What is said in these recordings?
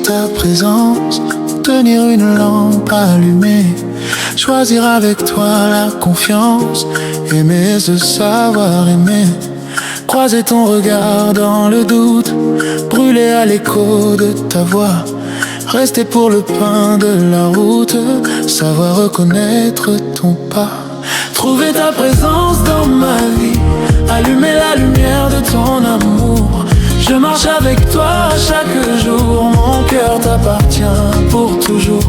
ta présence, tenir une lampe allumée, choisir avec toi la confiance, aimer se savoir aimer, croiser ton regard dans le doute, brûler à l'écho de ta voix, rester pour le pain de la route, savoir reconnaître ton pas, trouver ta présence dans ma vie, allumer la lumière de ton amour. Je marche avec toi chaque jour, mon cœur t'appartient pour toujours.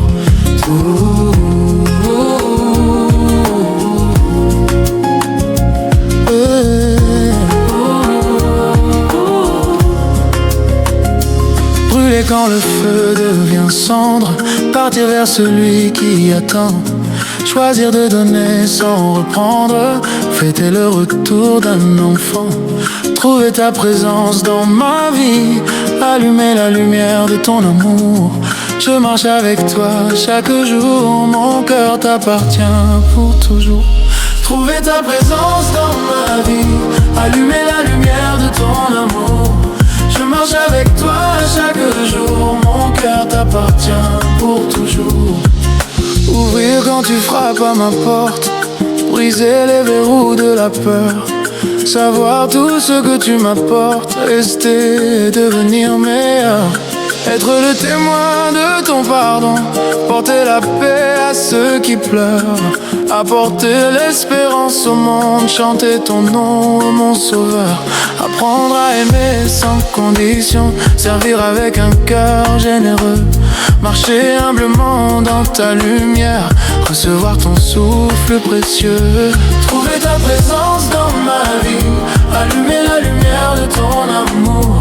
Brûler quand le feu devient cendre, partir vers celui qui attend, choisir de donner sans reprendre, fêter le retour d'un enfant. Trouver ta présence dans ma vie, allumer la lumière de ton amour. Je marche avec toi chaque jour, mon cœur t'appartient pour toujours. Trouver ta présence dans ma vie, allumer la lumière de ton amour. Je marche avec toi chaque jour, mon cœur t'appartient pour toujours. Ouvrir quand tu frappes à ma porte, briser les verrous de la peur, savoir tout ce que tu m'apportes, rester et devenir meilleur, être le témoin de ton pardon, porter la paix à ceux qui pleurent, apporter l'espérance au monde, chanter ton nom, mon sauveur, apprendre à aimer sans condition, servir avec un cœur généreux, marcher humblement dans ta lumière, recevoir ton souffle précieux. Trouver ta présence dans ma vie, allumer la lumière de ton amour.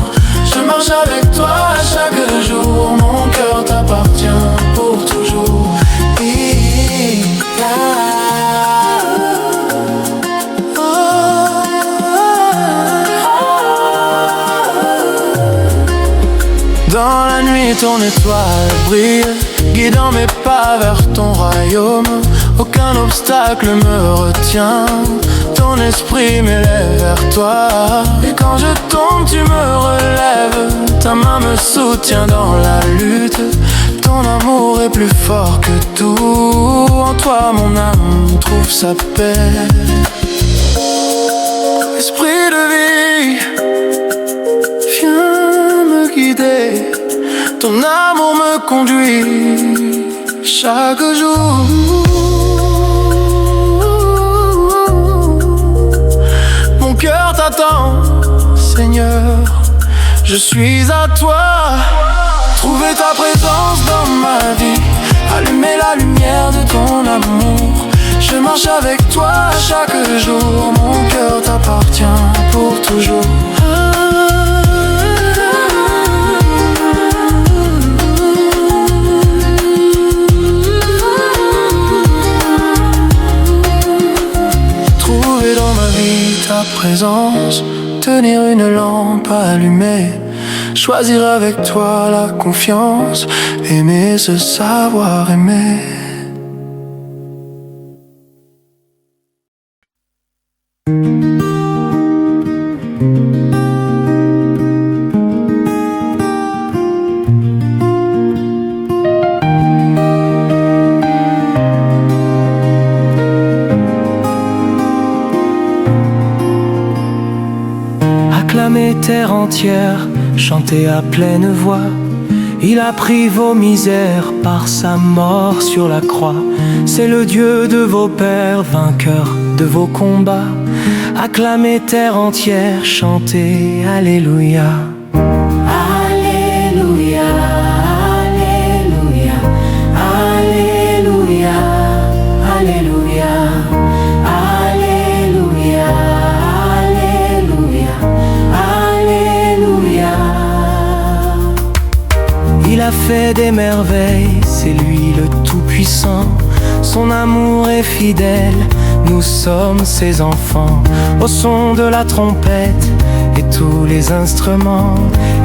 Je marche avec toi chaque jour, mon cœur t'appartient pour toujours. Dans la nuit ton étoile brille, guidant mes pas vers ton royaume. Aucun obstacle me retient, ton esprit m'élève vers toi. Et quand je tombe tu me relèves, ta main me soutient dans la lutte. Ton amour est plus fort que tout, en toi mon âme trouve sa paix. Esprit de vie, viens me guider, ton amour me conduit chaque jour. Mon cœur t'attend, Seigneur, je suis à toi. Trouver ta présence dans ma vie, allumer la lumière de ton amour. Je marche avec toi chaque jour, mon cœur t'appartient pour toujours. Trouver dans ma vie ta présence, tenir une lampe allumée, choisir avec toi la confiance, aimer se savoir aimer. Acclamez terre entière, chantez à pleine voix. Il a pris vos misères par sa mort sur la croix. C'est le Dieu de vos pères, vainqueur de vos combats. Acclamez terre entière, chantez Alléluia. Alléluia, Alléluia, Alléluia, Alléluia, Alléluia, Alléluia, Alléluia. Il a fait des merveilles, c'est lui le Tout-Puissant. Son amour est fidèle, nous sommes ses enfants. Au son de la trompette et tous les instruments,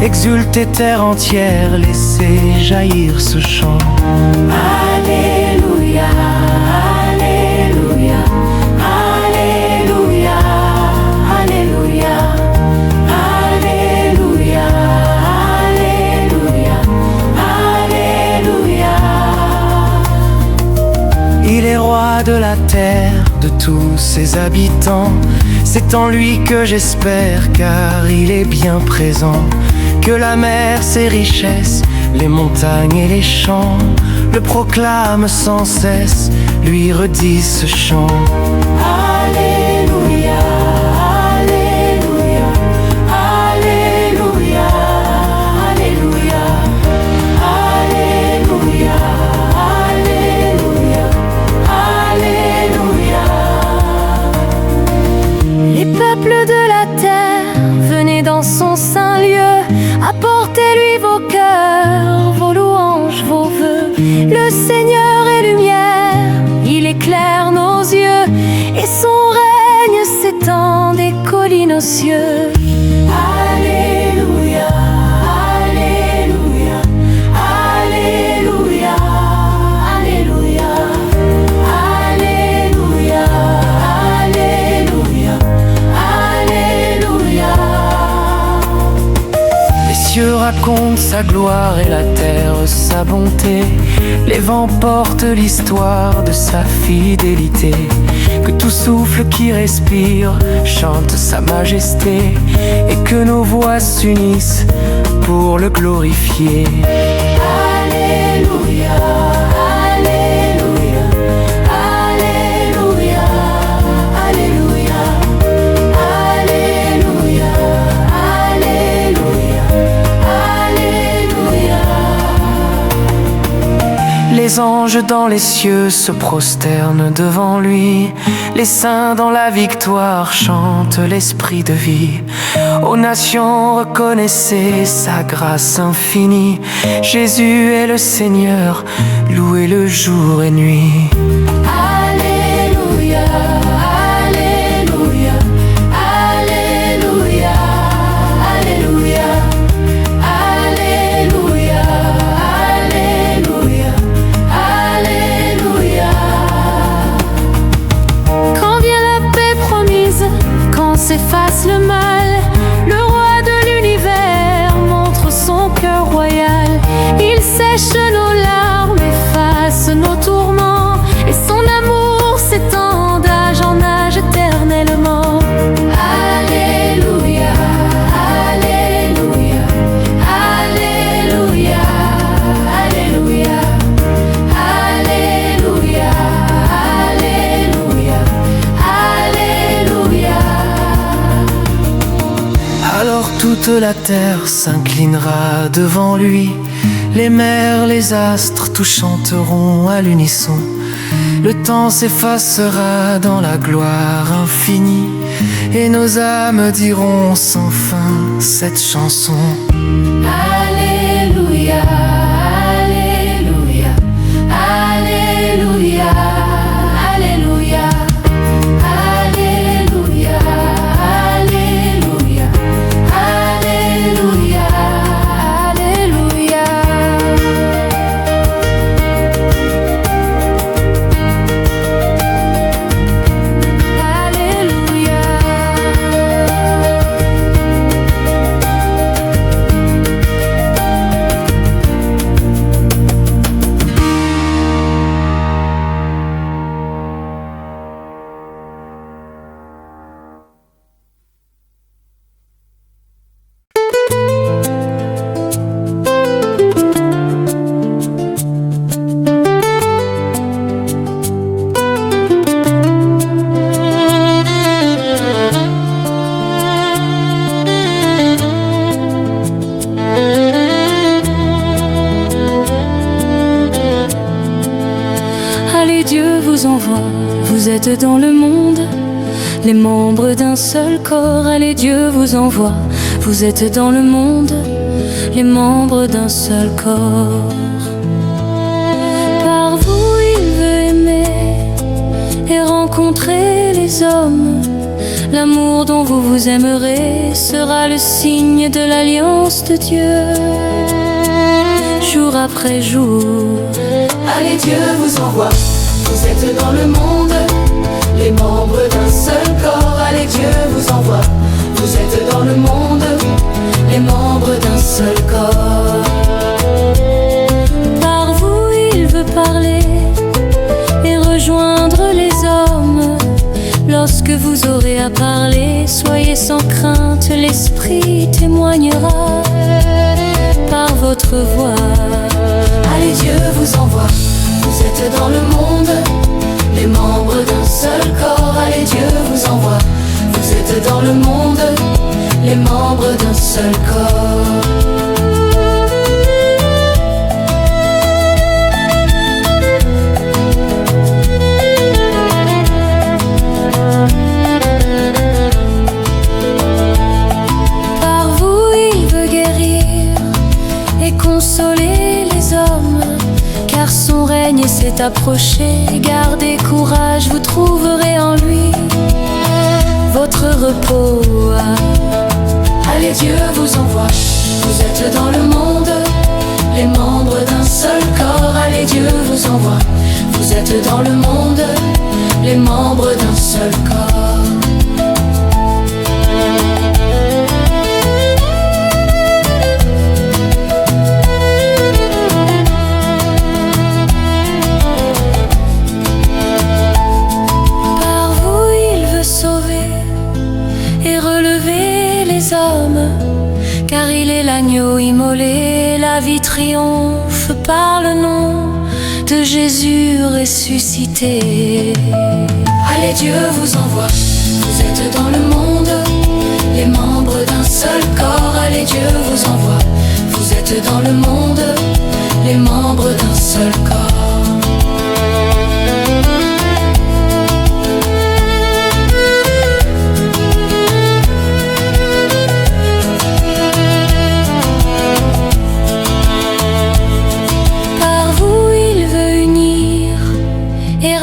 exultez terre entière, laissez jaillir ce chant. Alléluia, Alléluia, Alléluia, Alléluia, Alléluia, Alléluia, de tous ses habitants. C'est en lui que j'espère, car il est bien présent. Que la mer, ses richesses, les montagnes et les champs le proclament sans cesse, lui redisent ce chant. Alléluia, Alléluia, Alléluia, Alléluia, Alléluia, Alléluia, Alléluia. Les peuples de la terre, venez dans son saint lieu, apportez-lui vos cœurs, vos louanges, vos vœux. Le Seigneur est lumière, il éclaire nos yeux, et son règne s'étend des collines aux cieux. Alléluia, Alléluia, Alléluia, Alléluia, Alléluia, Alléluia, Alléluia. Les cieux racontent sa gloire et la terre sa bonté. Les vents portent l'histoire de sa fidélité. Que tout souffle qui respire chante sa majesté, et que nos voix s'unissent pour le glorifier. Alléluia, Alléluia, Alléluia, Alléluia, Alléluia, Alléluia, Alléluia. Les anges dans les cieux se prosternent devant lui. Les saints dans la victoire chantent l'esprit de vie. Aux nations reconnaissez sa grâce infinie. Jésus est le Seigneur, louez-le jour et nuit. Alléluia, Alléluia, Alléluia, Alléluia, Alléluia, Alléluia, Alléluia. Quand vient la paix promise, quand s'efface le mal, le roi de l'univers montre son cœur royal. Il sèche nos larmes, efface nos tourments, et son amour s'étend d'âge en âge éternellement. Alléluia, Alléluia, Alléluia, Alléluia, Alléluia, Alléluia, Alléluia. Alors toute la terre s'inclinera devant lui. Les mers, les astres, tous chanteront à l'unisson. Le temps s'effacera dans la gloire infinie, et nos âmes diront sans fin cette chanson. Alléluia, Alléluia, Alléluia, Alléluia, Alléluia, Alléluia, Alléluia, Alléluia. Allez, Dieu vous envoie, vous êtes dans le monde, les membres d'un seul corps. Allez, Dieu vous envoie, vous êtes dans le monde, les membres d'un seul corps. Par vous il veut aimer et rencontrer les hommes. L'amour dont vous vous aimerez sera le signe de l'alliance de Dieu. Jour après jour, Allez, Dieu vous envoie, vous êtes dans le monde, les membres d'un seul corps. Allez, Dieu vous envoie, vous êtes dans le monde, les membres d'un seul corps. par vous il veut parler et rejoindre les hommes. Lorsque vous aurez à parler, soyez sans crainte, l'Esprit témoignera par votre voix. Allez, Dieu vous envoie, vous êtes dans le monde, les membres d'un seul corps. Allez, Dieu vous envoie, vous êtes dans le monde, les membres d'un seul corps. Par vous, il veut guérir et consoler les hommes, car son règne s'est approché. Gardez courage, vous trouverez en lui votre repos. Allez, Dieu vous envoie, vous êtes dans le monde, les membres d'un seul corps. Allez, Dieu vous envoie, vous êtes dans le monde, les membres d'un seul corps. Par vous, il veut sauver et relever les hommes, car il est l'agneau immolé. La vie triomphe par le nom de Jésus ressuscité. Allez, Dieu vous envoie, vous êtes dans le monde, les membres d'un seul corps. Allez, Dieu vous envoie, vous êtes dans le monde, les membres d'un seul corps.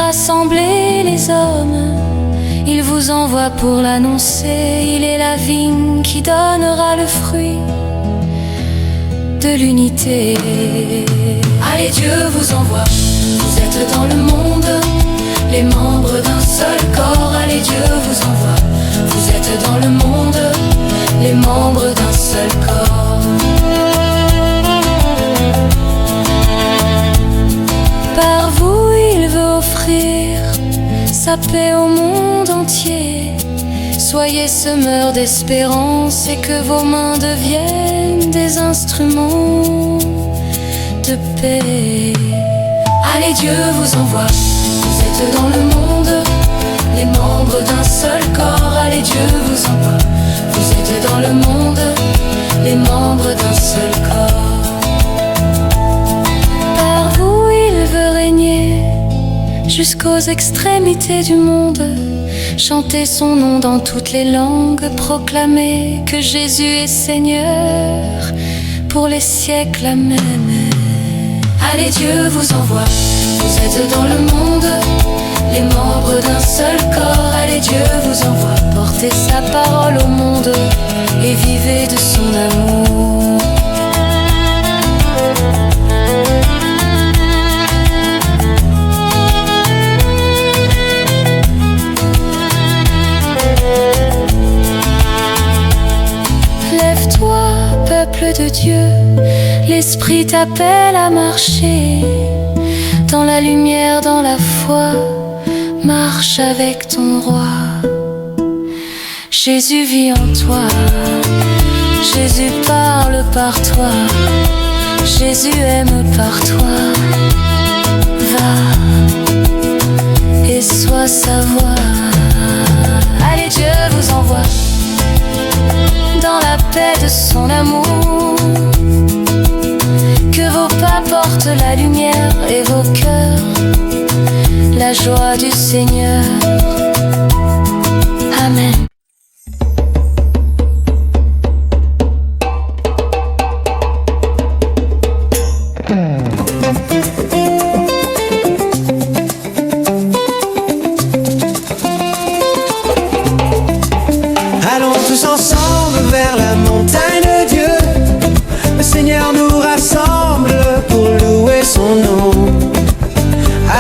Rassembler les hommes, il vous envoie pour l'annoncer. Il est la vigne qui donnera le fruit de l'unité. Allez, Dieu vous envoie, vous êtes dans le monde, les membres d'un seul corps. Allez, Dieu vous envoie, vous êtes dans le monde, les membres d'un seul corps. Par vous, il veut offrir sa paix au monde entier. Soyez semeurs d'espérance et que vos mains deviennent des instruments de paix. Allez, Dieu vous envoie, vous êtes dans le monde, les membres d'un seul corps. Allez, Dieu vous envoie, vous êtes dans le monde, les membres d'un seul corps. Par vous, il veut régner jusqu'aux extrémités du monde. Chantez son nom dans toutes les langues, proclamez que Jésus est Seigneur pour les siècles, amen. Allez, Dieu vous envoie, vous êtes dans le monde, les membres d'un seul corps. Allez, Dieu vous envoie, portez sa parole au monde et vivez de son amour. Lève-toi, peuple de Dieu, l'Esprit t'appelle à marcher dans la lumière, dans la foi. Marche avec ton roi. Jésus vit en toi, Jésus parle par toi, Jésus aime par toi. Va et sois sa voix. Allez, Dieu vous envoie dans la paix de son amour. Que vos pas portent la lumière et vos cœurs la joie du Seigneur. Amen. Allons tous ensemble vers la montagne de Dieu. Le Seigneur nous rassemble pour louer son nom.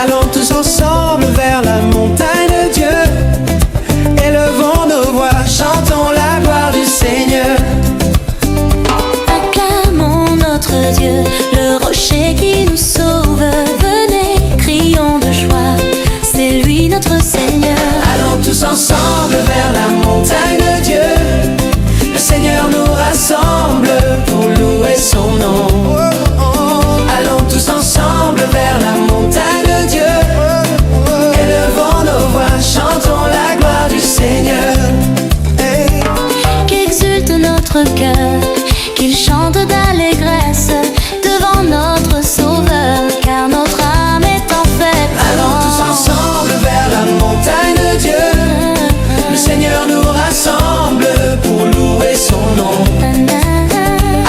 Allons tous ensemble vers la montagne de Dieu. Élevons nos voix, chantons la gloire du Seigneur. Acclamons notre Dieu, le rocher qui nous sauve. Venez, crions de joie, c'est lui notre Seigneur. Allons tous ensemble notre cœur, qu'il chante d'allégresse devant notre Sauveur, car notre âme est en fête. Allons tous ensemble vers la montagne de Dieu. Le Seigneur nous rassemble pour louer son nom.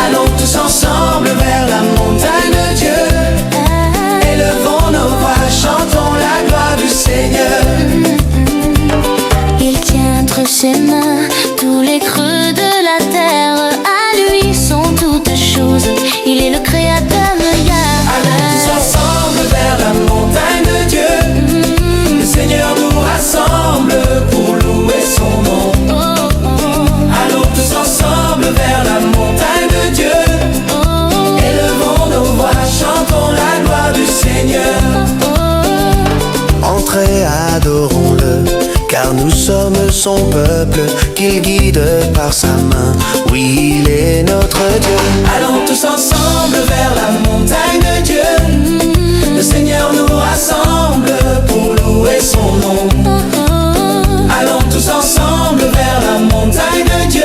Allons tous ensemble vers la montagne de Dieu. Élevons nos voix, chantons la gloire du Seigneur. Il tient entre ses mains tous les creux de la terre. À lui sont toutes choses, il est le créateur meilleur. Allons tous ensemble vers la montagne de Dieu. Le Seigneur nous rassemble pour louer son nom. Allons tous ensemble vers la montagne de Dieu. Élevons nos voix, chantons la gloire du Seigneur. Entrez, adorons-le, car nous sommes son peuple, qu'il guide par sa main. Oui, il est notre Dieu. Allons tous ensemble vers la montagne de Dieu. Le Seigneur nous rassemble pour louer son nom. Allons tous ensemble vers la montagne de Dieu.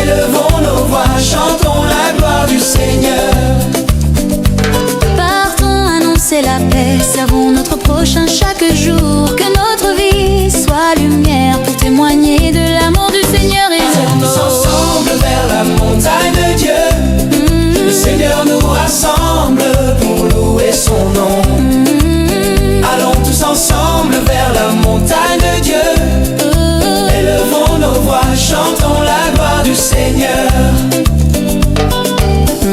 Élevons nos voix, chantons la gloire du Seigneur. Partons annoncer la paix, servons notre prochain chaque jour. Que notre vie soit lumière pour témoigner de l'amour du Seigneur et Allons tous ensemble vers la montagne de Dieu. Le Seigneur nous rassemble pour louer son nom. Allons tous ensemble vers la montagne de Dieu. Élevons nos voix, chantons la gloire du Seigneur.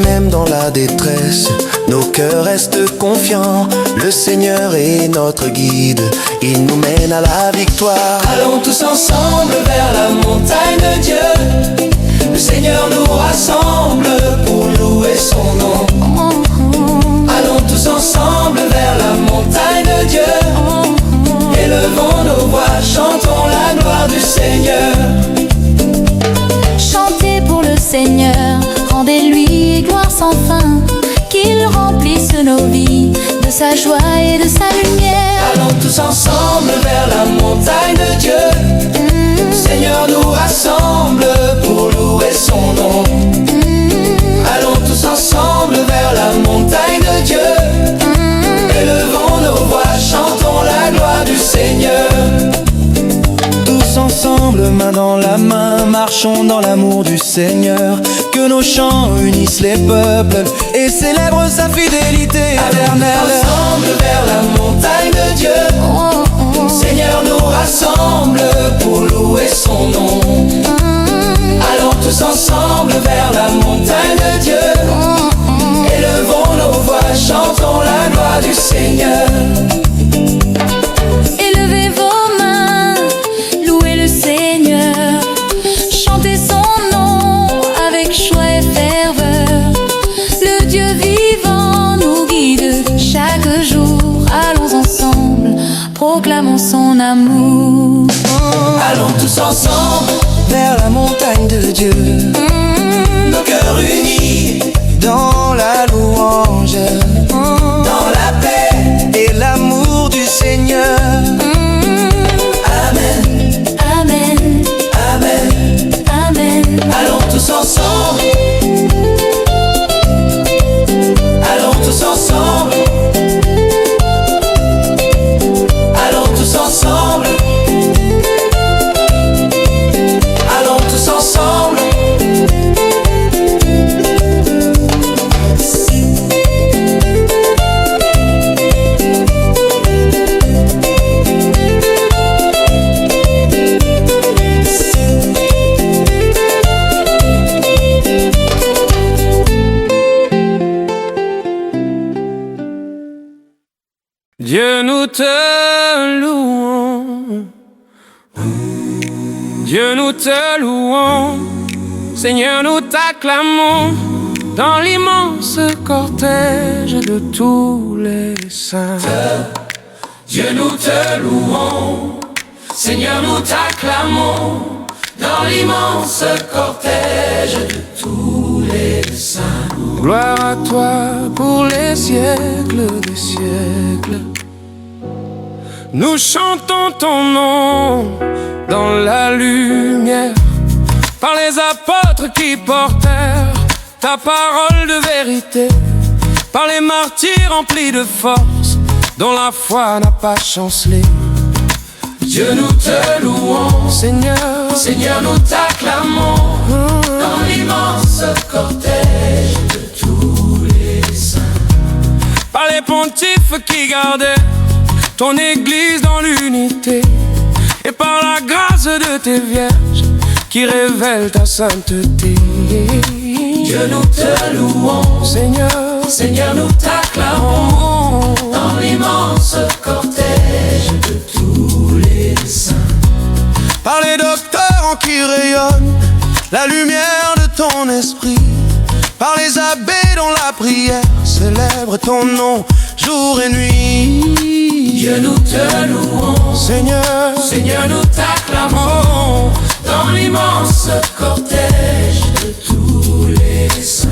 Même dans la détresse, nos cœurs restent confiants. Le Seigneur est notre guide, il nous mène à la victoire. Allons tous ensemble vers la montagne de Dieu. Le Seigneur nous rassemble pour louer son nom. Allons tous ensemble vers la montagne de Dieu. Élevons nos voix, chantons la gloire du Seigneur. chantez pour le Seigneur, rendez-lui gloire sans fin, qu'il remplisse nos vies de sa joie et de sa lumière. Allons tous ensemble vers la montagne de Dieu. Le Seigneur nous rassemble pour louer son nom. Allons tous ensemble vers la montagne de Dieu. Élevons nos voix, chantons la gloire du Seigneur. Tous ensemble, main dans la main, marchons dans l'amour du Seigneur. Que nos chants unissent les peuples et célèbrent sa fidélité éternelle. Ensemble vers la montagne de Dieu. Seigneur nous rassemble pour louer son nom. Allons tous ensemble vers la montagne de Dieu. Élevons nos voix, chantons la gloire du Seigneur. Élevez vos mains, louez le Seigneur, chantez son nom avec joie et ferveur. Le Dieu vivant nous guide chaque jour. Allons ensemble, proclamons son amour. Allons tous ensemble Vers la montagne de Dieu, nos cœurs unis dans la louange, dans la paix. et l'amour du Seigneur. Amen, Amen, amen. amen. Allons tous ensemble. Allons tous ensemble. Allons tous ensemble. Allons tous ensemble. Dieu, nous te louons. Dieu, nous te louons. Seigneur, nous t'acclamons dans l'immense cortège de tous les saints. Dieu, nous te louons. Seigneur, nous t'acclamons dans l'immense cortège de tous les saints. Gloire à toi pour les siècles des siècles. Nous chantons ton nom dans la lumière. Par les apôtres d'autres qui portèrent ta parole de vérité, par les martyrs remplis de force, dont la foi n'a pas chancelé. Dieu, nous te louons, Seigneur, Seigneur, nous t'acclamons, dans l'immense cortège de tous les saints. Par les pontifes qui gardaient ton église dans l'unité, et par la grâce de tes vierges qui révèlent ta sainteté. Dieu, nous te louons, Seigneur, Seigneur, nous t'acclamons, dans l'immense cortège de tous les saints. Par les docteurs en qui rayonne la lumière de ton esprit, par les abbés dont la prière célèbre ton nom jour et nuit. Dieu, nous te louons, Seigneur, Seigneur, nous t'acclamons, dans l'immense cortège de tous les saints.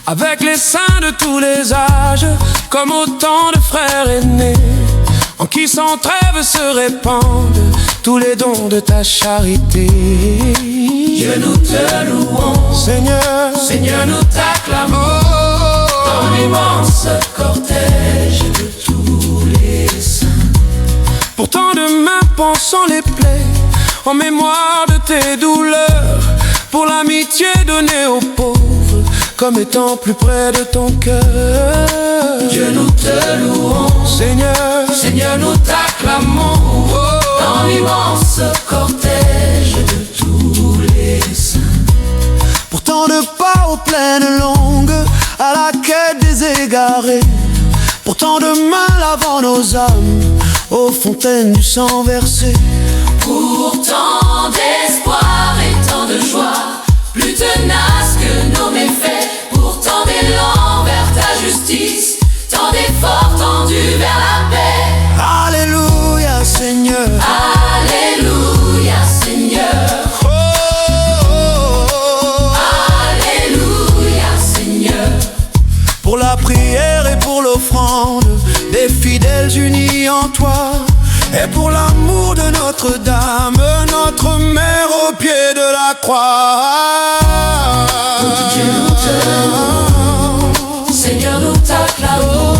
Avec les saints de tous les âges, comme autant de frères aînés, en qui sans trêve se répandent tous les dons de ta charité. Dieu, nous te louons, Seigneur, Seigneur, nous t'acclamons, dans l'immense cortège de tous les saints. pour tant de mains pansant les plaies, en mémoire de tes douleurs, pour l'amitié donnée aux pauvres, comme étant plus près de ton cœur. Dieu, nous te louons, Seigneur, Seigneur, nous t'acclamons, dans l'immense cortège de tous les saints. pour tant de pas aux plaines longues, à la quête des égarés, pour tant de mains lavant nos âmes, aux fontaines du sang versé. Pour tant d'espoir et tant de joie, plus tenace que nos méfaits, pour tant d'élan vers ta justice, tant d'efforts tendus vers la paix. Alléluia, Seigneur. Alléluia, Seigneur. Oh, oh, oh. Alléluia, Seigneur. Pour la prière et pour l'offrande des fidèles unis en toi, et pour l'amour de Notre-Dame, notre mère au pied de la croix. Dieu, nous te louons, Seigneur, nous t'acclamons,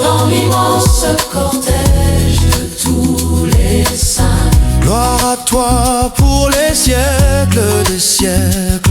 dans l'immense cortège de tous les saints. Gloire à toi pour les siècles des siècles.